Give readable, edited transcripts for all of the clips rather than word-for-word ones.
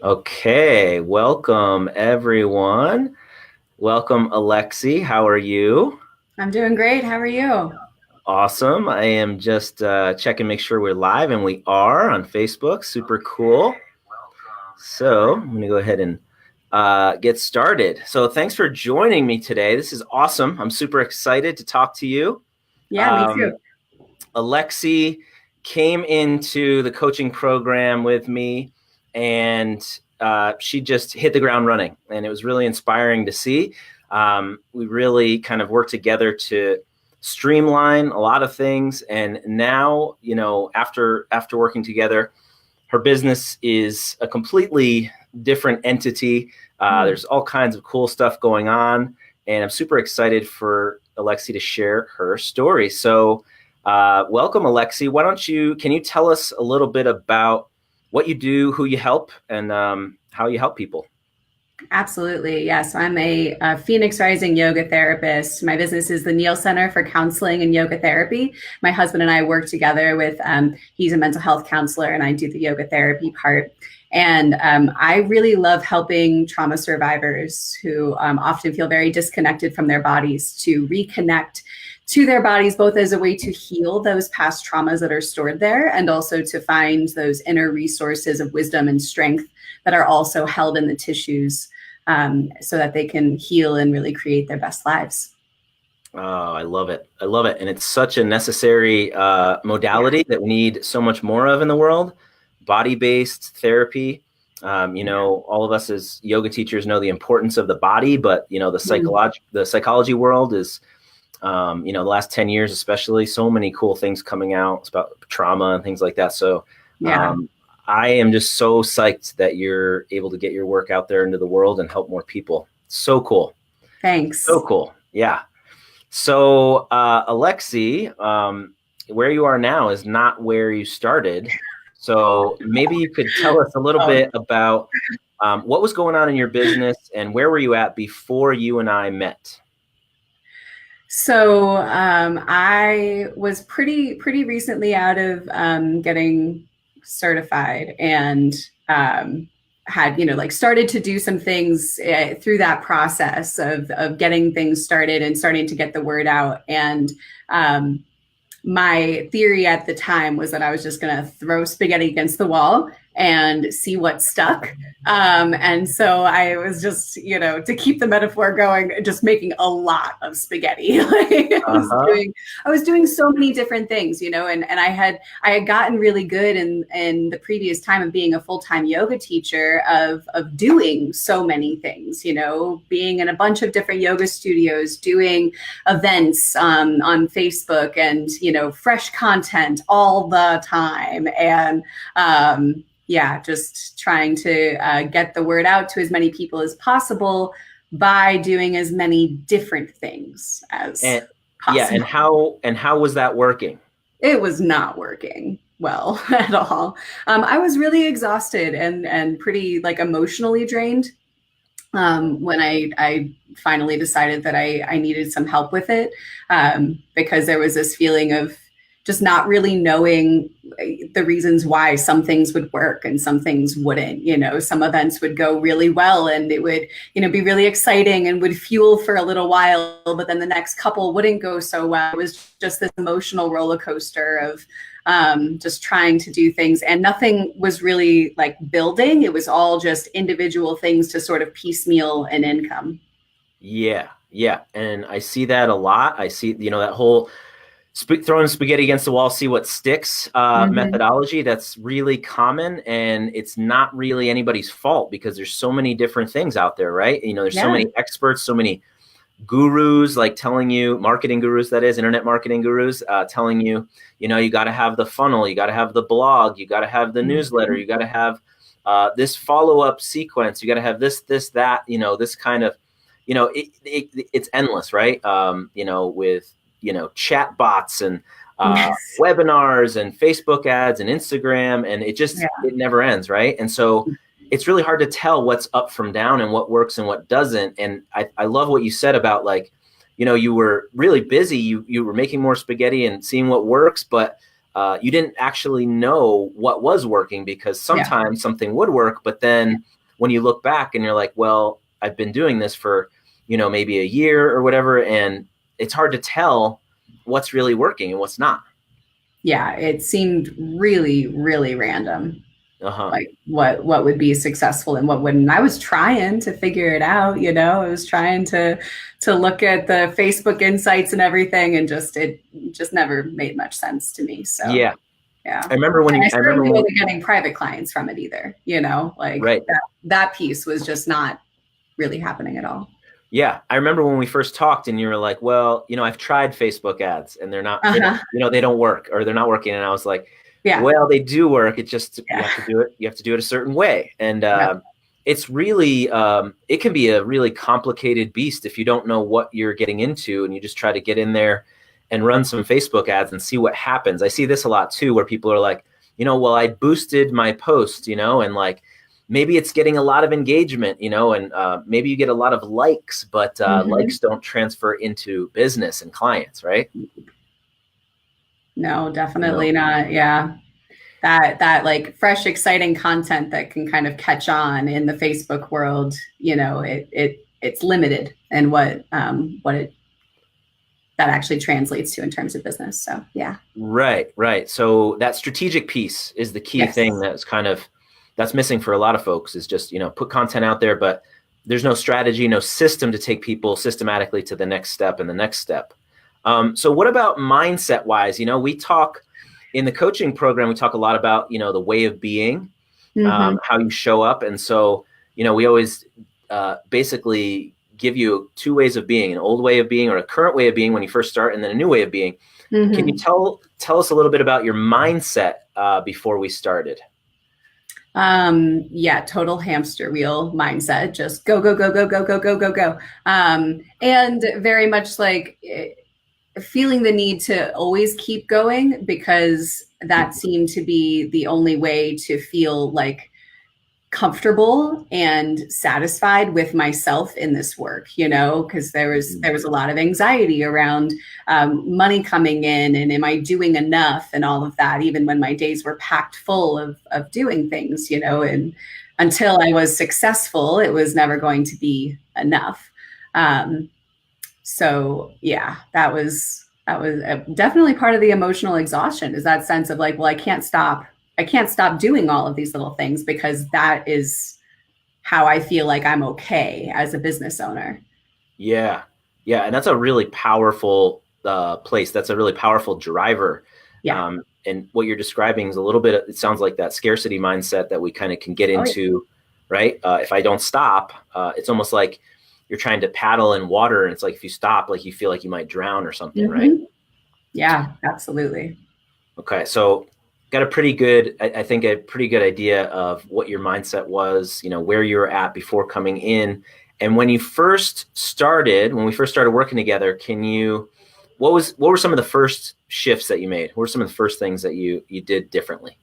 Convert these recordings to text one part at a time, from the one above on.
Okay, welcome everyone. Welcome, Alexi. How are you? I'm doing great. How are you? Awesome. I am just checking, make sure we're live, and we are on Facebook. Super cool. So I'm going to go ahead and get started. So thanks for joining me today. This is awesome. I'm super excited to talk to you. Yeah, me too. Um, Alexi came into the coaching program with me, and she just hit the ground running, and it was really inspiring to see. We really kind of worked together to streamline a lot of things, and now, after working together, her business is a completely different entity. Hmm. There's all kinds of cool stuff going on, and I'm super excited for Alexi to share her story. So, welcome, Alexi. Can you tell us a little bit about what you do, who you help, and how you help people? Absolutely. Yes, I'm a Phoenix Rising yoga therapist. My business is the Neil Center for Counseling and Yoga Therapy. My husband and I work together he's a mental health counselor and I do the yoga therapy part. And I really love helping trauma survivors who often feel very disconnected from their bodies to reconnect to their bodies, both as a way to heal those past traumas that are stored there and also to find those inner resources of wisdom and strength that are also held in the tissues, so that they can heal and really create their best lives. Oh, I love it. I love it. And it's such a necessary Yeah. modality that we need so much more of in the world. Body-based therapy. Yeah. All of us as yoga teachers know the importance of the body, but Mhm. the psychology world is, the last 10 years, especially, so many cool things coming out about trauma and things like that. So Yeah. um, I am just so psyched that you're able to get your work out there into the world and help more people. So cool. So Thanks. cool. Yeah. So, Alexi, where you are now is not where you started. So maybe you could tell us a little Oh. bit about what was going on in your business and where were you at before you and I met? So I was pretty recently out of getting certified and um, had like started to do some things through that process of getting things started and starting to get the word out. And um, my theory at the time was that I was just going to throw spaghetti against the wall and see what stuck. And so I was just, to keep the metaphor going, just making a lot of spaghetti. Like Uh-huh. I was doing so many different things, and I had gotten really good in the previous time of being a full-time yoga teacher of doing so many things, being in a bunch of different yoga studios, doing events on Facebook and fresh content all the time and yeah, just trying to get the word out to as many people as possible by doing as many different things as And yeah, possible. and how was that working? It was not working well at all. I was really exhausted and pretty like emotionally drained when I finally decided that I needed some help with it, because there was this feeling of just not really knowing the reasons why some things would work and some things wouldn't. Some events would go really well and it would, be really exciting and would fuel for a little while, but then the next couple wouldn't go so well. It was just this emotional roller coaster of just trying to do things, and nothing was really like building. It was all just individual things to sort of piecemeal an income. Yeah, yeah. And I see that a lot. I see, that whole throwing spaghetti against the wall, see what sticks Mm-hmm. methodology. That's really common, and it's not really anybody's fault because there's so many different things out there, right? There's so Yeah. many experts, so many gurus like telling you, marketing gurus, that is, internet marketing gurus, telling you, you got to have the funnel, you got to have the blog, you got to have the newsletter, Mm-hmm. you got to have this follow-up sequence, you got to have this, that, this kind of, it's endless, right? With, chat bots and Yes. webinars and Facebook ads and Instagram, and Yeah. it never ends, right? And so it's really hard to tell what's up from down and what works and what doesn't. And I love what you said about, like, you were really busy. You were making more spaghetti and seeing what works, but you didn't actually know what was working, because sometimes something would work, but then when you look back and you're like, well, I've been doing this for, maybe a year or whatever, and it's hard to tell what's really working and what's not. Yeah, it seemed really, really random. Uh-huh. Like what would be successful and what wouldn't. I was trying to figure it out, I was trying to look at the Facebook insights and everything, and it just never made much sense to me. So yeah. I remember when I certainly wasn't getting private clients from it either, right. that piece was just not really happening at all. Yeah, I remember when we first talked and you were like, well, I've tried Facebook ads and they're not, they don't work, or they're not working. And I was like, well, they do work. It just, you have to do it. You have to do it a certain way. And it's really, it can be a really complicated beast if you don't know what you're getting into and you just try to get in there and run some Facebook ads and see what happens. I see this a lot too, where people are like, well, I boosted my post, and like, maybe it's getting a lot of engagement, and maybe you get a lot of likes, but likes don't transfer into business and clients, right? No, definitely not. Yeah. That like fresh, exciting content that can kind of catch on in the Facebook world, it's limited in what it that actually translates to in terms of business. So yeah. Right. So that strategic piece is the key thing that's missing for a lot of folks, is just, put content out there, but there's no strategy, no system to take people systematically to the next step and the next step. So what about mindset wise? We talk in the coaching program, we talk a lot about, the way of being, how you show up. And so, we always basically give you two ways of being: an old way of being or a current way of being when you first start, and then a new way of being. Can you tell us a little bit about your mindset before we started? Total hamster wheel mindset, just go, go, go, go, go, go, go, go, go. And very much like feeling the need to always keep going, because that seemed to be the only way to feel like comfortable and satisfied with myself in this work, because there was a lot of anxiety around money coming in, and am I doing enough, and all of that, even when my days were packed full of doing things, and until I was successful, it was never going to be enough. So yeah, that was definitely part of the emotional exhaustion, is that sense of like, well, I can't stop doing all of these little things, because that is how I feel like I'm okay as a business owner. Yeah. And that's a really powerful place. That's a really powerful driver. Yeah. And what you're describing is a little bit, it sounds like that scarcity mindset that we kind of can get into, right? If I don't stop, it's almost like you're trying to paddle in water, and it's like, if you stop, like you feel like you might drown or something, right? Yeah, absolutely. Okay. So got a pretty good idea of what your mindset was, where you were at before coming in. And when we first started working together, what were some of the first shifts that you made? What were some of the first things that you did differently?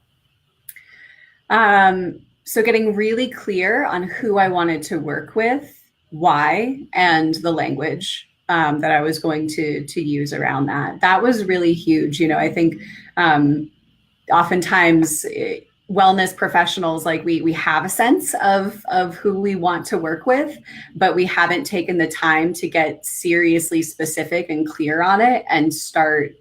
So getting really clear on who I wanted to work with, why, and the language that I was going to use around that. That was really huge. I think oftentimes wellness professionals, like we have a sense of who we want to work with, but we haven't taken the time to get seriously specific and clear on it and start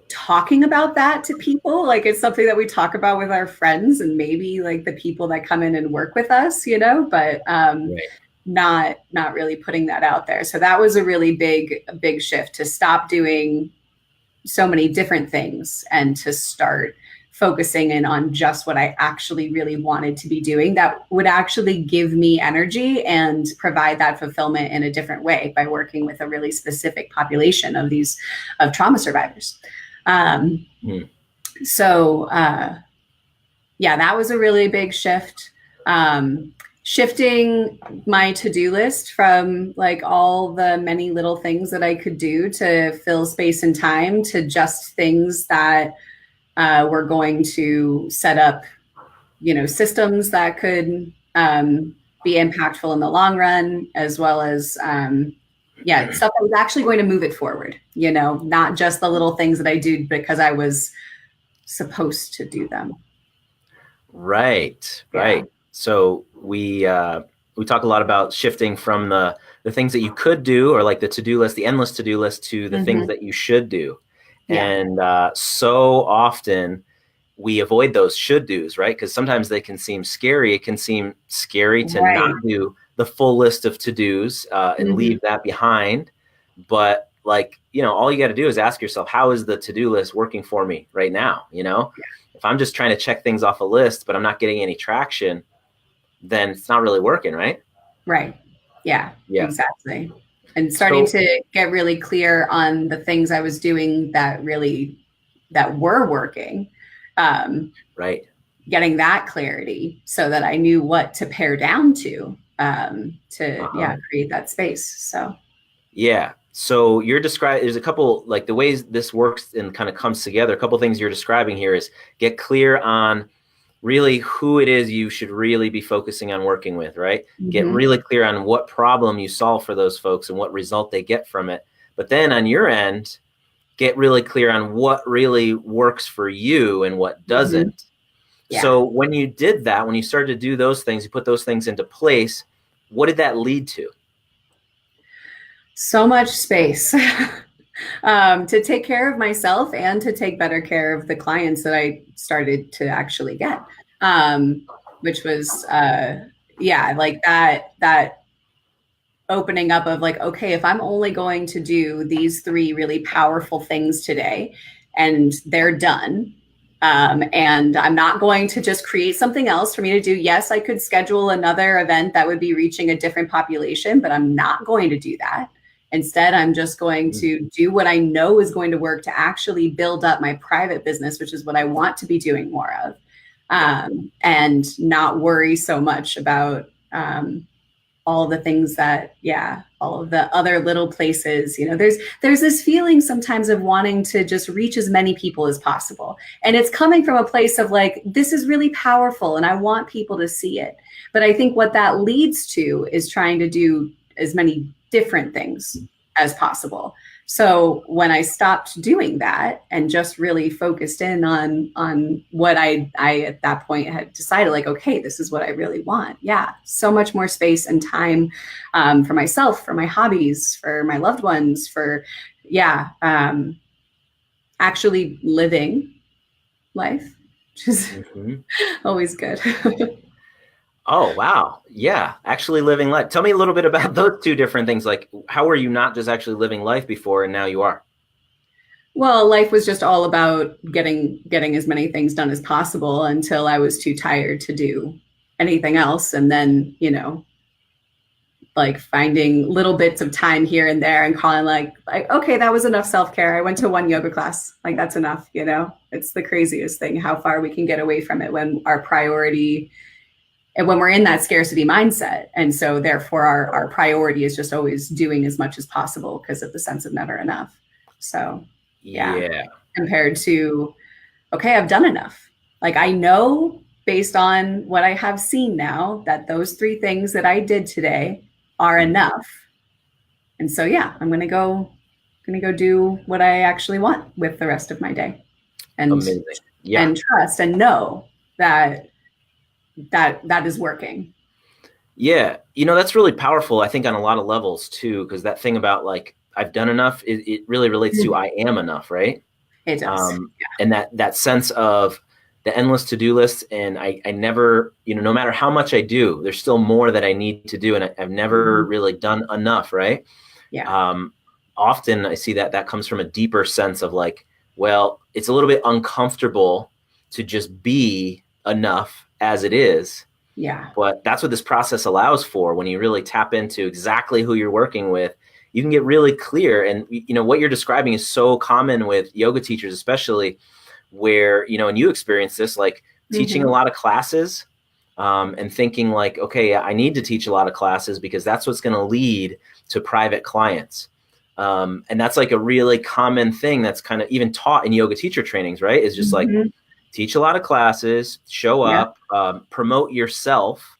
talking about that to people. Like, it's something that we talk about with our friends and maybe like the people that come in and work with us, but not really putting that out there. So that was a really big shift, to stop doing so many different things and to start focusing in on just what I actually really wanted to be doing, that would actually give me energy and provide that fulfillment in a different way, by working with a really specific population of trauma survivors. So that was a really big shift. Shifting my to-do list from like all the many little things that I could do to fill space and time, to just things that were going to set up, systems that could be impactful in the long run, as well as stuff that was actually going to move it forward, not just the little things that I do because I was supposed to do them. Right, Yeah. right. So we talk a lot about shifting from the things that you could do, or like the to-do list, the endless to-do list, to the things Hmm. that you should do. Yeah. And so often we avoid those should do's, right? Because sometimes they can seem scary. It can seem scary to not Right. do the full list of to-dos and Hmm. leave that behind. But like, all you got to do is ask yourself, how is the to-do list working for me right now? If I'm just trying to check things off a list, but I'm not getting any traction, then it's not really working, right? Right. Yeah, Yeah. exactly. And starting So, to get really clear on the things I was doing that were working. Um, right. Getting that clarity so that I knew what to pare down to Uh-huh. create that space. So Yeah. So you're describing, there's a couple, like the ways this works and kind of comes together. A couple things you're describing here is get clear on really who it is you should really be focusing on working with, right? Get mm-hmm. really clear on what problem you solve for those folks and what result they get from it. But then on your end, get really clear on what really works for you and what Mm-hmm. doesn't. Yeah, So when you did that, when you started to do those things, you put those things into place, what did that lead to? so much space. To take care of myself and to take better care of the clients that I started to actually get, which was, yeah, like that opening up of like, okay, if I'm only going to do these three really powerful things today and they're done, and I'm not going to just create something else for me to do. Yes, I could schedule another event that would be reaching a different population, but I'm not going to do that. Instead, I'm just going to do what I know is going to work to actually build up my private business, which is what I want to be doing more of, and not worry so much about all the things that, yeah, all of the other little places. There's this feeling sometimes of wanting to just reach as many people as possible, and it's coming from a place of like, this is really powerful and I want people to see it. But I think what that leads to is trying to do as many different things as possible. So when I stopped doing that and just really focused in on what I at that point had decided, like, okay, this is what I really want. Yeah, so much more space and time, for myself, for my hobbies, for my loved ones, for, yeah, actually living life, which is Mm-hmm. always good. Oh, wow. Yeah. Actually living life. Tell me a little bit about those two different things. Like, how were you not just actually living life before and now you are? Well, life was just all about getting as many things done as possible until I was too tired to do anything else. And then, like finding little bits of time here and there and calling like, okay, that was enough self-care. I went to one yoga class. Like, that's enough. It's the craziest thing how far we can get away from it when our priority, and when we're in that scarcity mindset. And so therefore our priority is just always doing as much as possible because of the sense of never enough. So yeah, Yeah. compared to, okay, I've done enough. Like, I know based on what I have seen now that those three things that I did today are enough. And so yeah, I'm gonna go do what I actually want with the rest of my day, and Amazing. Yeah. and trust and know that is working. Yeah. That's really powerful, I think, on a lot of levels too, because that thing about like, I've done enough, it really relates to I am enough, right? It does. And that sense of the endless to-do list, and I never, no matter how much I do, there's still more that I need to do, and I've never really done enough, right? Yeah. Often I see that comes from a deeper sense of like, well, it's a little bit uncomfortable to just be enough as it is. Yeah. But that's what this process allows for. When you really tap into exactly who you're working with, you can get really clear. And what you're describing is so common with yoga teachers, especially, where and you experience this, like teaching a lot of classes, and thinking like, okay, I need to teach a lot of classes because that's what's going to lead to private clients. And that's like a really common thing that's kind of even taught in yoga teacher trainings, right? Is just like, teach a lot of classes, show Yeah. up, promote yourself.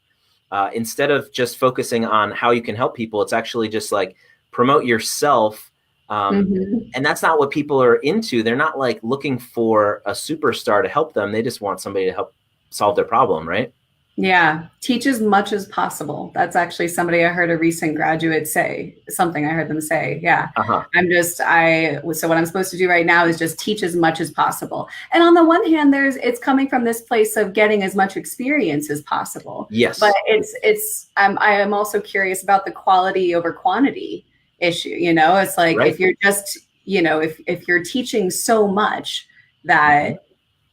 Instead of just focusing on how you can help people, it's actually just like promote yourself, Mhm. And that's not what people are into. They're not like looking for a superstar to help them. They just want somebody to help solve their problem, right? Yeah, teach as much as possible. That's actually somebody I heard a recent graduate say, something I heard them say. Yeah. Uh-huh. So what I'm supposed to do right now is just teach as much as possible. And on the one hand, it's coming from this place of getting as much experience as possible. But Yes. I am also curious about the quality over quantity issue. It's like Right. if you're just, if you're teaching so much Mhm. that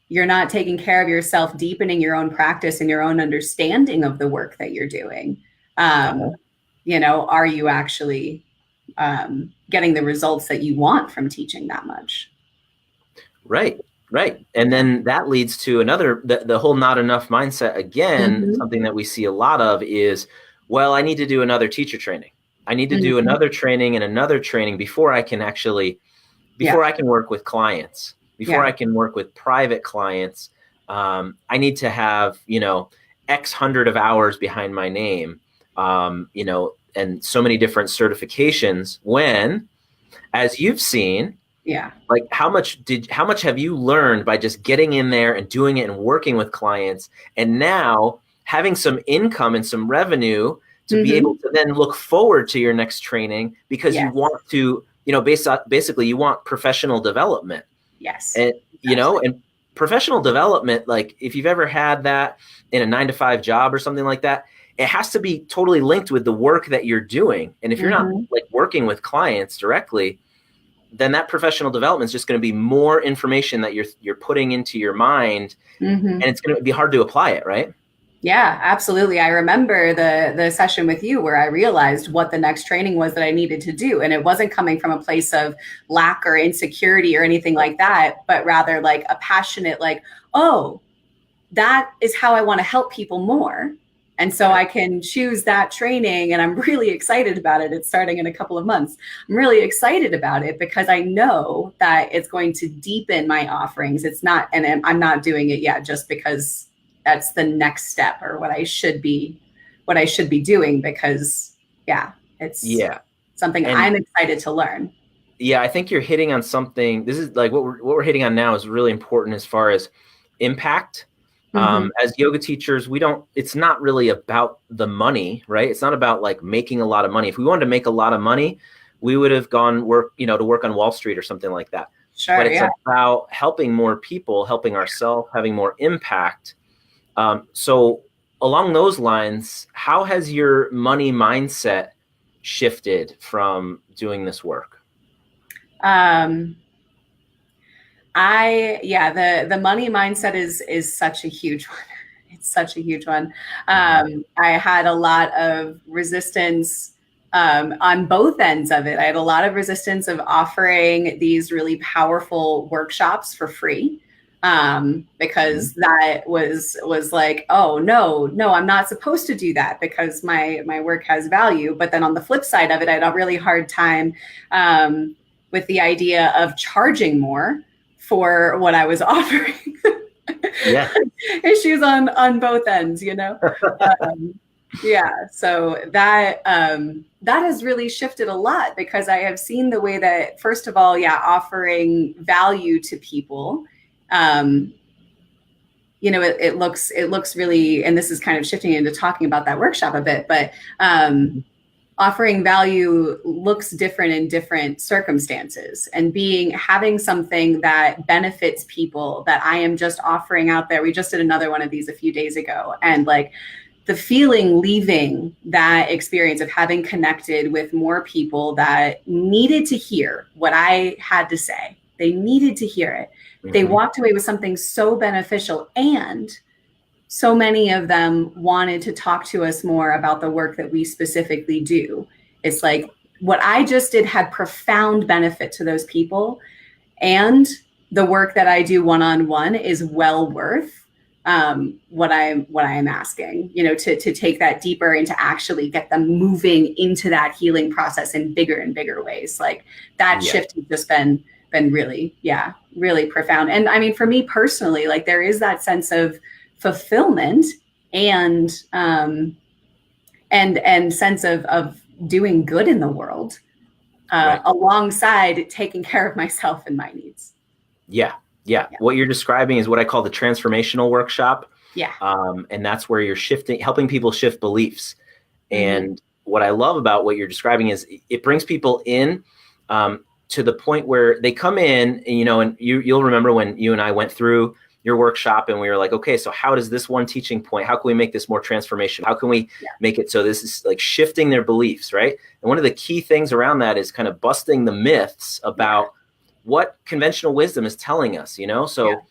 you're not taking care of yourself, deepening your own practice and your own understanding of the work that you're doing. Uh-huh. Are you actually getting the results that you want from teaching that much? Right. Right. And then that leads to the whole not enough mindset again. Mm-hmm. Something that we see a lot of is, well, I need to do another teacher training. I need to do Mm-hmm. another training and another training before I can actually, Yeah. before I can work with clients, before Yeah. I can work with private clients. I need to have, X hundred of hours behind my name, and so many different certifications when, as you've seen, Yeah. like how much have you learned by just getting in there and doing it and working with clients, and now having some income and some revenue to be able Mm-hmm. to then look forward to your next training because you Yes. want to, basically you want professional development. Yes. And Exactly. and professional development, like if you've ever had that in a 9 to 5 job or something like that, it has to be totally linked with the work that you're doing. And if you're not Mm-hmm. like working with clients directly, then that professional development is just going to be more information that you're putting into your mind, Mm-hmm. and it's going to be hard to apply it, right? Yeah, absolutely. I remember the session with you where I realized what the next training was that I needed to do. And it wasn't coming from a place of lack or insecurity or anything like that, but rather like a passionate, like, oh, that is how I want to help people more. And so Right. I can choose that training, and I'm really excited about it. It's starting in a couple of months. I'm really excited about it because I know that it's going to deepen my offerings. It's not, and I'm not doing it yet just because that's the next step or what I should be doing because yeah, it's Yeah. something And I'm excited to learn. yeah, I think you're hitting on something. This is like what we're hitting on now is really important as far as impact. Mm-hmm. As yoga teachers, it's not really about the money, right? It's not about like making a lot of money. If we wanted to make a lot of money, we would have gone to work on Wall Street or something like that. But Sure. it's Yeah. about helping more people, helping ourselves, having more impact. So along those lines, how has your money mindset shifted from doing this work? Um, the money mindset is such a huge one. It's such a huge one. Mhm. I had a lot of resistance on both ends of it. I had a lot of resistance of offering these really powerful workshops for free Mhm. because that was like, oh no, I'm not supposed to do that because my work has value. But then on the flip side of it, I had a really hard time with the idea of charging more for what I was offering. Yeah. Issues on both ends, yeah, so that has really shifted a lot because I have seen the way that, first of all, yeah, offering value to people, um, it looks really, and this is kind of shifting into talking about that workshop a bit, but Mhm. offering value looks different in different circumstances, and having something that benefits people that I am just offering out there. We just did another one of these a few days ago, and like the feeling leaving that experience of having connected with more people that needed to hear what I had to say. They needed to hear it. They Mhm. walked away with something so beneficial, and so many of them wanted to talk to us more about the work that we specifically do. It's like what I just did had profound benefit to those people, and the work that I do one on one is well worth what I am asking. To take that deeper and to actually get them moving into that healing process in bigger and bigger ways. Like that Yeah. shift has just been really, yeah, really profound. And I mean, for me personally, like there is that sense of fulfillment and and sense of doing good in the world. Right. alongside taking care of myself and my needs. Yeah. Yeah. What you're describing is what I call the transformational workshop. Yeah. And that's where you're helping people shift beliefs. And what I love about what you're describing is it brings people in to the point where they come in and, and you'll remember when you and I went through your workshop and we were like, okay, so how does this one teaching point, how can we make this more transformational? How can we make it so this is like shifting their beliefs, right? And one of the key things around that is kind of busting the myths about what conventional wisdom is telling us, So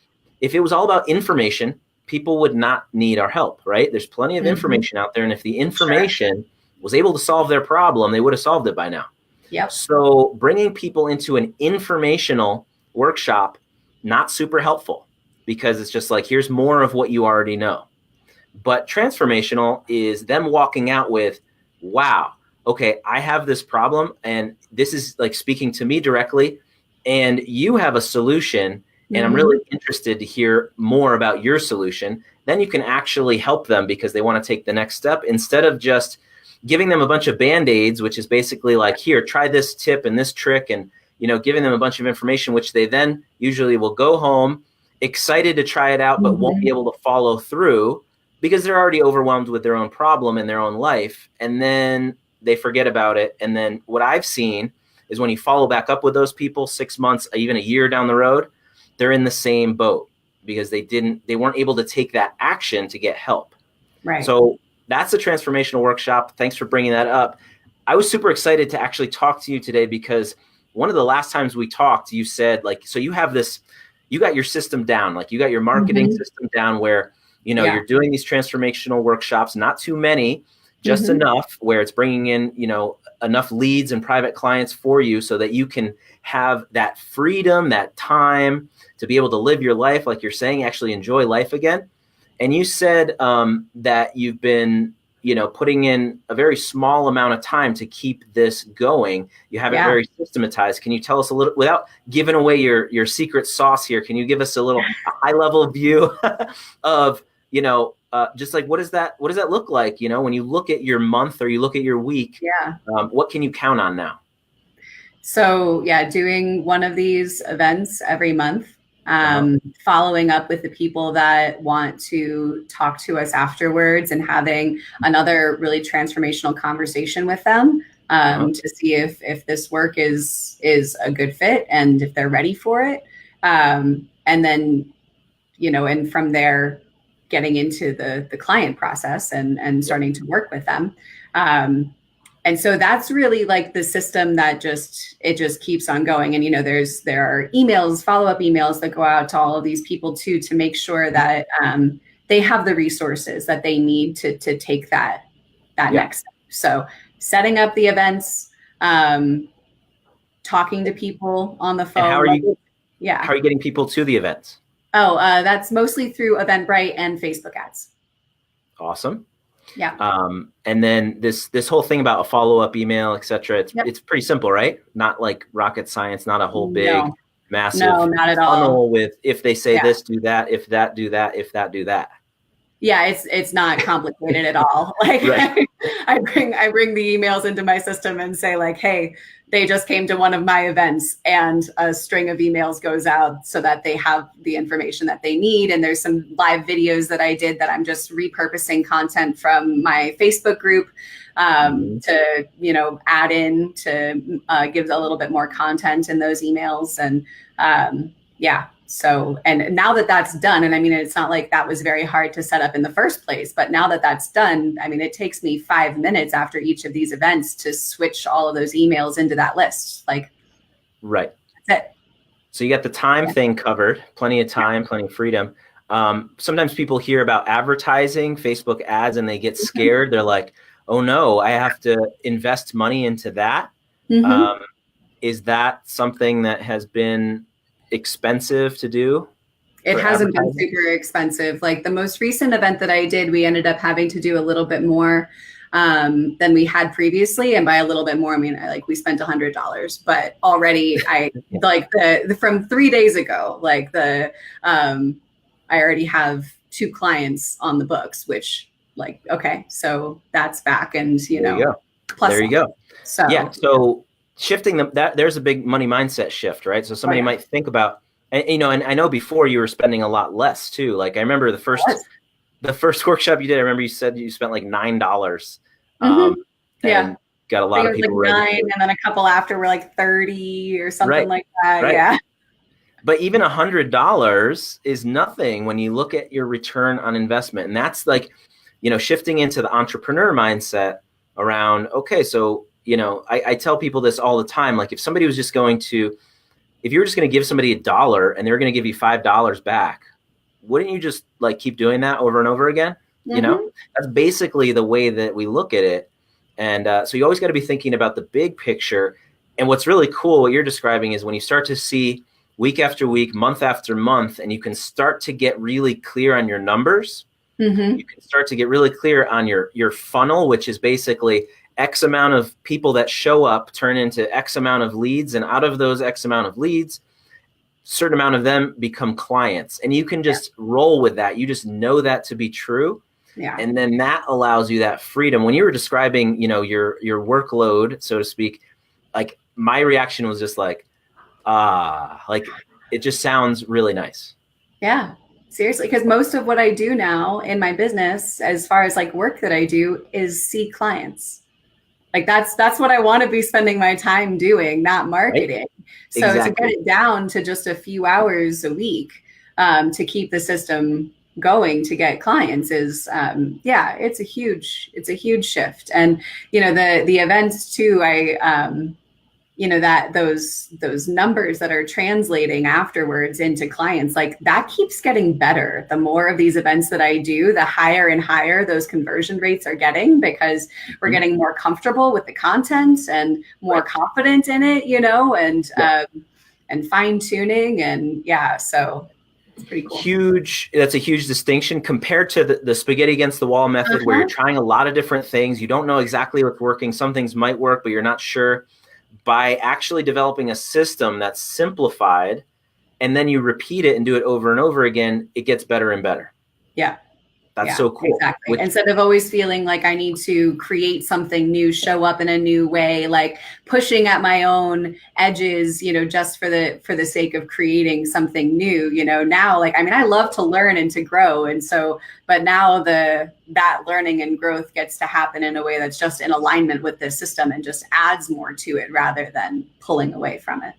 if it was all about information, people would not need our help, right? There's plenty of information out there. And if the information was able to solve their problem, they would have solved it by now. Yep. So bringing people into an informational workshop, not super helpful, because it's just like, here's more of what you already know. But transformational is them walking out with, wow, okay, I have this problem and this is like speaking to me directly and you have a solution and I'm really interested to hear more about your solution. Then you can actually help them because they want to take the next step instead of just giving them a bunch of Band-Aids, which is basically like, here, try this tip and this trick and, giving them a bunch of information, which they then usually will go home excited to try it out, but won't be able to follow through because they're already overwhelmed with their own problem in their own life. And then they forget about it. And then what I've seen is when you follow back up with those people 6 months, even a year down the road, they're in the same boat because they weren't able to take that action to get help. Right. So that's a transformational workshop. Thanks for bringing that up. I was super excited to actually talk to you today because one of the last times we talked, you said so you have this, you got your system down, like you got your marketing system down where, you're doing these transformational workshops, not too many, just enough where it's bringing in, enough leads and private clients for you so that you can have that freedom, that time to be able to live your life, like you're saying, actually enjoy life again. And you said that you've been, putting in a very small amount of time to keep this going. You have it very systematized. Can you tell us a little, without giving away your secret sauce here, can you give us a high level view of, just like, what does that look like? When you look at your month or you look at your week, what can you count on now? So doing one of these events every month, following up with the people that want to talk to us afterwards and having another really transformational conversation with them to see if this work is a good fit and if they're ready for it. And then, and from there, getting into the client process and starting to work with them. And so that's really like the system that just keeps on going. And, there are emails, follow-up emails that go out to all of these people too, to make sure that they have the resources that they need to take that next step. So setting up the events, talking to people on the phone. And how are you getting people to the events? Oh, that's mostly through Eventbrite and Facebook ads. Awesome. Yeah. And then this whole thing about a follow-up email, et cetera, it's pretty simple, right? Not like rocket science, not a whole big, massive not at funnel all. with if they say this, do that, if that, do that, if that, do that. Yeah, it's not complicated at all. Like I bring the emails into my system and say like, hey, they just came to one of my events, and a string of emails goes out so that they have the information that they need. And there's some live videos that I did that I'm just repurposing content from my Facebook group to, add in to give a little bit more content in those emails. And so, and now that that's done, and I mean, it's not like that was very hard to set up in the first place, but now that that's done, I mean, it takes me 5 minutes after each of these events to switch all of those emails into that list. Like, right. That's it. So you got the time thing covered, plenty of time, plenty of freedom. Sometimes people hear about advertising, Facebook ads, and they get scared. They're like, oh no, I have to invest money into that. Is that something that has been expensive to do? It hasn't been super expensive. Like the most recent event that I did, we ended up having to do a little bit more than we had previously. And by a little bit more, I mean, we spent $100, but already I like from 3 days ago, I already have 2 clients on the books, which okay, so that's back. And, there you go. plus there you go. So, yeah. So shifting that there's a big money mindset shift, right? So somebody might think about, and I know before you were spending a lot less too. Like I remember the first workshop you did, I remember you said you spent like $9. And got a I lot think of it was people like registered. 9, and then a couple after were like 30 or something like that. Right. Yeah. But even $100 is nothing when you look at your return on investment. And that's like, shifting into the entrepreneur mindset around, okay, so, I tell people this all the time. Like if you were just going to give somebody $1 and they're going to give you $5 back, wouldn't you just like keep doing that over and over again? That's basically the way that we look at it. And so you always got to be thinking about the big picture. And what's really cool, what you're describing, is when you start to see week after week, month after month, and you can start to get really clear on your numbers. You can start to get really clear on your funnel, which is basically X amount of people that show up turn into X amount of leads. And out of those X amount of leads, certain amount of them become clients. And you can just roll with that. You just know that to be true. Yeah. And then that allows you that freedom. When you were describing, your workload, so to speak, like my reaction was just like, like it just sounds really nice. Yeah, seriously. Because most of what I do now in my business, as far as like work that I do, is see clients. Like that's what I want to be spending my time doing, not marketing. Right? So to get it down to just a few hours a week, to keep the system going to get clients is, it's a huge shift. And, the events too, that those numbers that are translating afterwards into clients, like that keeps getting better. The more of these events that I do, the higher and higher those conversion rates are getting, because we're getting more comfortable with the content and more confident in it, and fine tuning. And so it's pretty cool. That's a huge distinction compared to the spaghetti against the wall method, where you're trying a lot of different things. You don't know exactly what's working. Some things might work, but you're not sure. By actually developing a system that's simplified, and then you repeat it and do it over and over again, it gets better and better. Yeah. That's so cool. Exactly. Instead of always feeling like I need to create something new, show up in a new way, like pushing at my own edges, just for the sake of creating something new, now, like, I mean, I love to learn and to grow. And so, but now that learning and growth gets to happen in a way that's just in alignment with this system and just adds more to it rather than pulling away from it.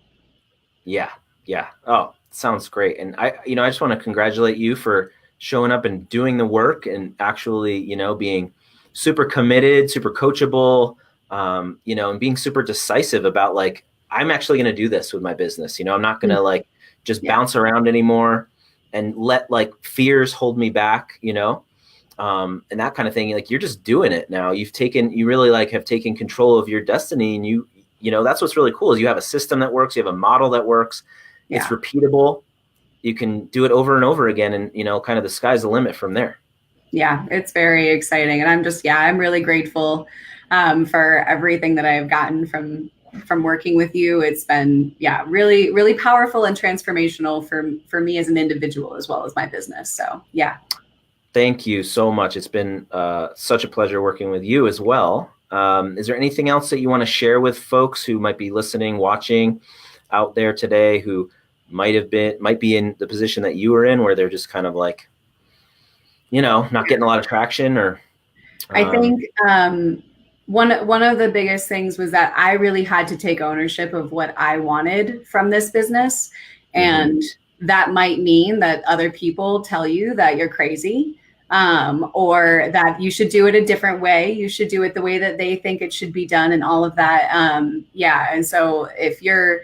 Yeah. Yeah. Oh, sounds great. And I just want to congratulate you for showing up and doing the work and actually, being super committed, super coachable, and being super decisive about like, I'm actually going to do this with my business. I'm not going to like just bounce around anymore and let like fears hold me back, and that kind of thing. Like you're just doing it now. You really like have taken control of your destiny, and that's what's really cool is you have a system that works. You have a model that works. It's repeatable. You can do it over and over again, and kind of the sky's the limit from there. Yeah, it's very exciting, and I'm really grateful for everything that I've gotten from working with you. It's been really, really powerful and transformational for me as an individual as well as my business. So thank you so much. It's been such a pleasure working with you as well. Is there anything else that you want to share with folks who might be listening, watching out there today, who might be in the position that you were in, where they're just kind of like, not getting a lot of traction? Or I think one of the biggest things was that I really had to take ownership of what I wanted from this business. And that might mean that other people tell you that you're crazy, or that you should do it a different way. You should do it the way that they think it should be done, and all of that. And so if you're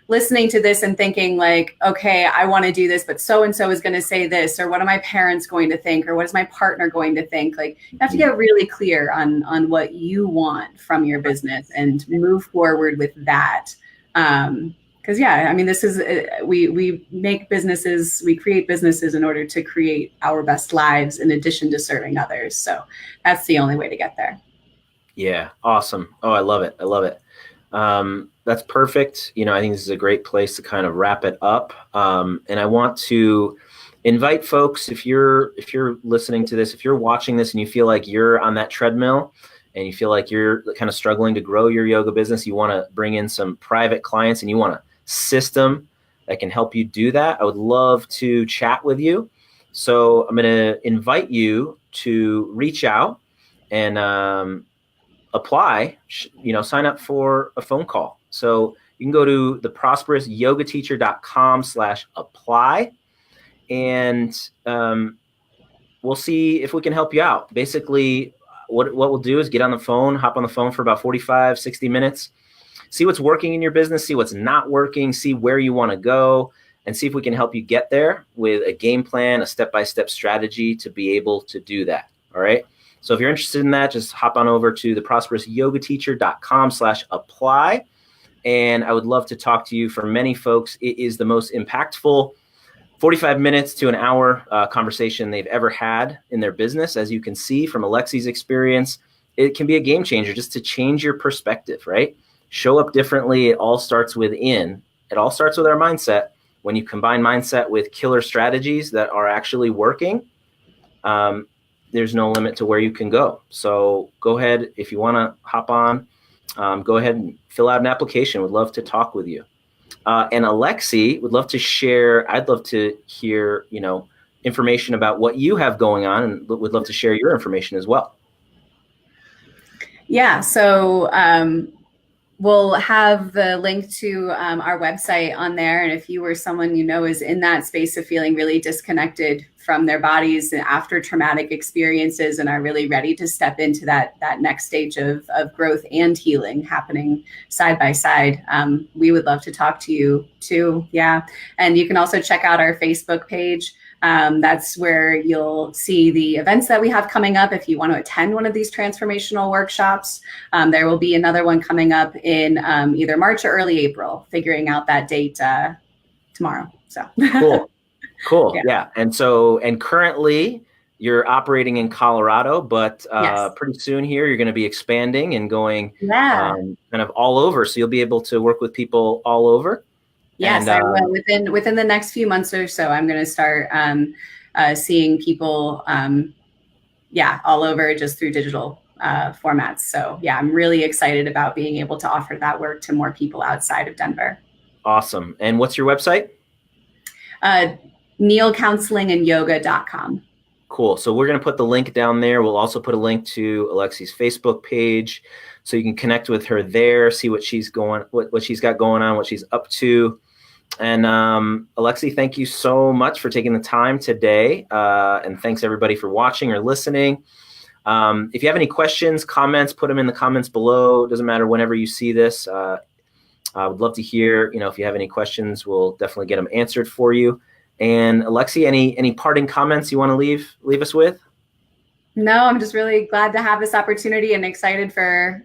listening to this and thinking like, okay, I want to do this, but so-and-so is going to say this, or what are my parents going to think, or what is my partner going to think? Like you have to get really clear on what you want from your business and move forward with that. Because this is, we make businesses, we create businesses in order to create our best lives in addition to serving others. So that's the only way to get there. Yeah. Awesome. Oh, I love it. That's perfect. I think this is a great place to kind of wrap it up. And I want to invite folks, if you're listening to this, if you're watching this and you feel like you're on that treadmill and you feel like you're kind of struggling to grow your yoga business, you want to bring in some private clients and you want a system that can help you do that, I would love to chat with you. So I'm going to invite you to reach out and apply, sign up for a phone call. So you can go to theprosperousyogateacher.com/apply, and we'll see if we can help you out. Basically, what we'll do is hop on the phone for about 45, 60 minutes, see what's working in your business, see what's not working, see where you want to go, and see if we can help you get there with a game plan, a step-by-step strategy to be able to do that. All right. So if you're interested in that, just hop on over to theprosperousyogateacher.com/apply. And I would love to talk to you. For many folks, it is the most impactful 45 minutes to an hour conversation they've ever had in their business. As you can see from Alexi's experience, it can be a game changer just to change your perspective, right? Show up differently. It all starts within. It all starts with our mindset. When you combine mindset with killer strategies that are actually working, there's no limit to where you can go. So go ahead, if you want to hop on, go ahead and fill out an application. We'd love to talk with you. And Alexi would love to share. I'd love to hear, information about what you have going on, and would love to share your information as well. Yeah. So we'll have the link to our website on there. And if you or someone is in that space of feeling really disconnected from their bodies after traumatic experiences and are really ready to step into that next stage of growth and healing happening side by side, we would love to talk to you too. Yeah. And you can also check out our Facebook page. That's where you'll see the events that we have coming up. If you want to attend one of these transformational workshops, there will be another one coming up in either March or early April, figuring out that date tomorrow. So Cool. Yeah. And currently you're operating in Colorado, but yes, pretty soon here, you're going to be expanding and going kind of all over. So you'll be able to work with people all over. Yes, I will. Within the next few months or so, I'm going to start seeing people, all over just through digital formats. So yeah, I'm really excited about being able to offer that work to more people outside of Denver. Awesome. And what's your website? neilcounselingandyoga.com. Cool. So we're going to put the link down there. We'll also put a link to Alexi's Facebook page, so you can connect with her there, see what she's what she's got going on, what she's up to. And Alexi, thank you so much for taking the time today. And thanks everybody for watching or listening. If you have any questions, comments, put them in the comments below. It doesn't matter whenever you see this. I would love to hear, if you have any questions, we'll definitely get them answered for you. And Alexi, any parting comments you want to leave us with? No, I'm just really glad to have this opportunity and excited for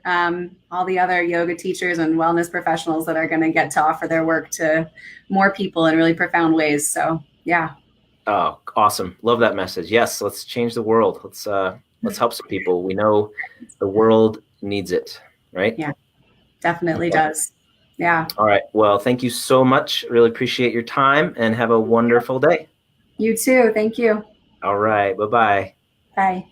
all the other yoga teachers and wellness professionals that are going to get to offer their work to more people in really profound ways. So, yeah. Oh, awesome. Love that message. Yes, let's change the world. Let's help some people. We know the world needs it, right? Yeah, definitely does. Yeah. All right. Well, thank you so much. Really appreciate your time, and have a wonderful day. You too. Thank you. All right. Bye-bye. Bye.